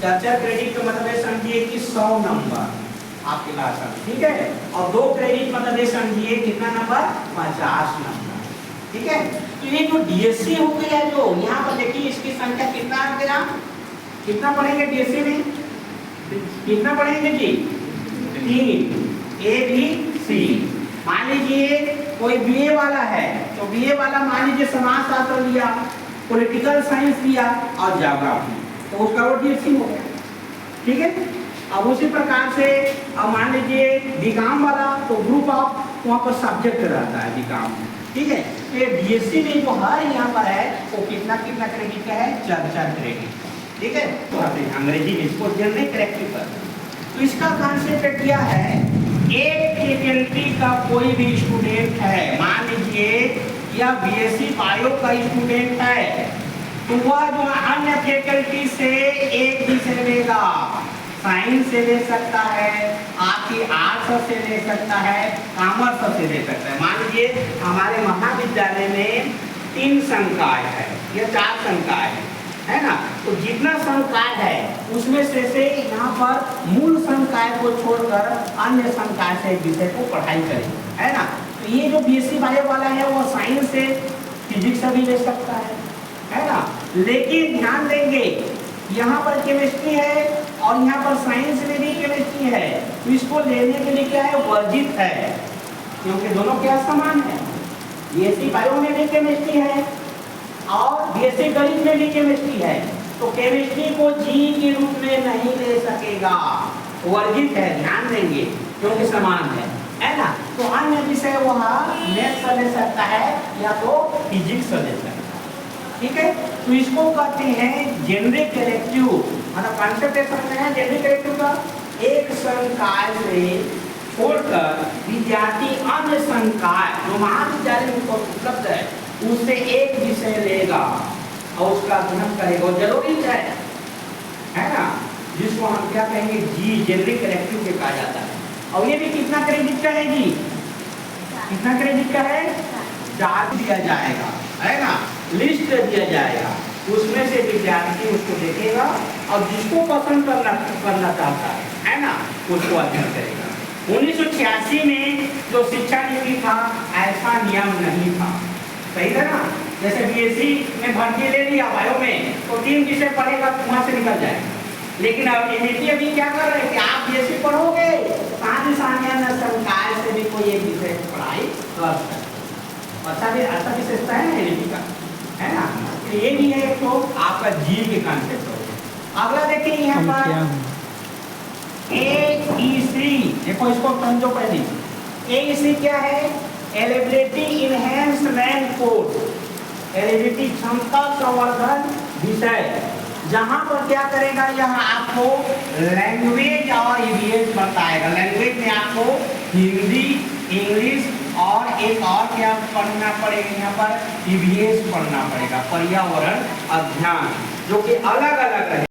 4 credit का मतलब है समझिए कि 100 नंबर आपके भाषा में, ठीक है। और 2 क्रेडिट मतलब ये समझिए कितना नंबर, 50 नंबर, ठीक है। तो ये जो डीएससी हो गया, जो यहाँ पर देखिए इसकी संख्या कितना आ गया, कितना पढ़ेंगे डीएससी में, कितना पढ़ेंगे जी, 3 ए बी सी। मान लीजिए कोई बीए वाला है तो बीए वाला मान लीजिए समाजशास्त्र लिया, पॉलिटिकल साइंस लिया और ज्योग्राफी, तो उसका वो डीएससी हो गया, ठीक है। अब उसी प्रकार से अब मान लीजिए बीकॉम वाला तो ग्रुप ऑफ वहाँ पर सब्जेक्ट रहता है बीकॉम, ठीक है। तो ये बीएससी में जो हर यहाँ पर है वो कितना कितना क्रेडिट का है, 4 क्रेडिट, ठीक है। तो अंग्रेजी में इसको जनरल करेक्टिव कर, तो इसका कॉन्सेप्ट क्या है, एक फैकल्टी का कोई भी स्टूडेंट है, मान लीजिए या बीएससी बायो का स्टूडेंट है, तो वह जो अन्य फैकल्टी से एक विषय लेगा, साइंस से ले सकता है, आपकी आर्ट्स से ले सकता है, कॉमर्स से ले सकता है। मान लीजिए हमारे महाविद्यालय में 3 संकाय है या 4 संकाय है ना, तो जितना संकाय है उसमें से यहाँ पर मूल संकाय को छोड़कर अन्य संकाय से विषय को पढ़ाई करें, है ना। तो ये जो बीएससी बायो वाला है वो साइंस से फिजिक्स से भी ले सकता है ना। लेकिन ध्यान देंगे यहाँ पर केमिस्ट्री है और यहाँ पर साइंस में भी केमिस्ट्री है, तो इसको लेने के लिए क्या है, वर्जित है, क्योंकि दोनों क्या समान है। बीएससी बायो में भी केमिस्ट्री है और बीएससी गणित में भी केमिस्ट्री है, तो केमिस्ट्री को जी के रूप में नहीं ले सकेगा, वर्जित है, ध्यान देंगे, क्योंकि समान है ना। तो अन्य विषय वहाँ मैथ्स से ले सकता है या तो फिजिक्स से ले सकता है, ठीक है। तो इसको कहते हैं जेनरिक करेक्टिव, मतलब कॉन्सेप्ट समझते हैं जेनरिक करेक्टिव का, एक संकाय से छोड़कर विद्यार्थी अन्य संकाय जो महाविद्यालय में उपलब्ध है उससे एक विषय लेगा और उसका अध्ययन करेगा, और जरूरी है ना, जिसको हम क्या कहेंगे, जी जेनरिक करेक्टिव के कहा जाता है। और ये भी कितना क्रेडिट का है जी, कितना क्रेडिट का है, 4 दिया जाएगा, है ना, लिस्ट दिया जाएगा, उसमें से विद्यार्थी उसको देखेगा और जिसको पसंद करना चाहता है ना, उसको अध्ययन करेगा। 1986 में जो शिक्षा नीति था ऐसा नियम नहीं था, सही है ना। जैसे बीएससी में भर्ती ले लिया बायो में तो 3 विषय पढ़ेगा वहां से निकल जाएगा, लेकिन अब नीति अभी क्या कर रहे हैं कि आप बीएससी पढ़ोगे साथ ही संकाय से भी कोई एक विषय पढ़ाई कर सकते, अच्छा विशेषता है ना नीति का, है ना। तो ये भी है तो आपका जी के कॉन्सेप्ट हो। अगला देखिए यहाँ पर AEC, देखो इसको समझो पहले, AEC क्या है, एलिजिबिलिटी इनहेंसमेंट कोर्स, एलिजिबिलिटी क्षमता संवर्धन विषय, जहाँ पर क्या करेगा, यहाँ आपको लैंग्वेज और ईवीएस बताएगा। लैंग्वेज में आपको हिंदी, इंग्लिश और एक और क्या पढ़ना पड़ेगा, यहाँ पर ईवीएस पढ़ना पड़ेगा, पर्यावरण अध्ययन, जो कि अलग अलग है।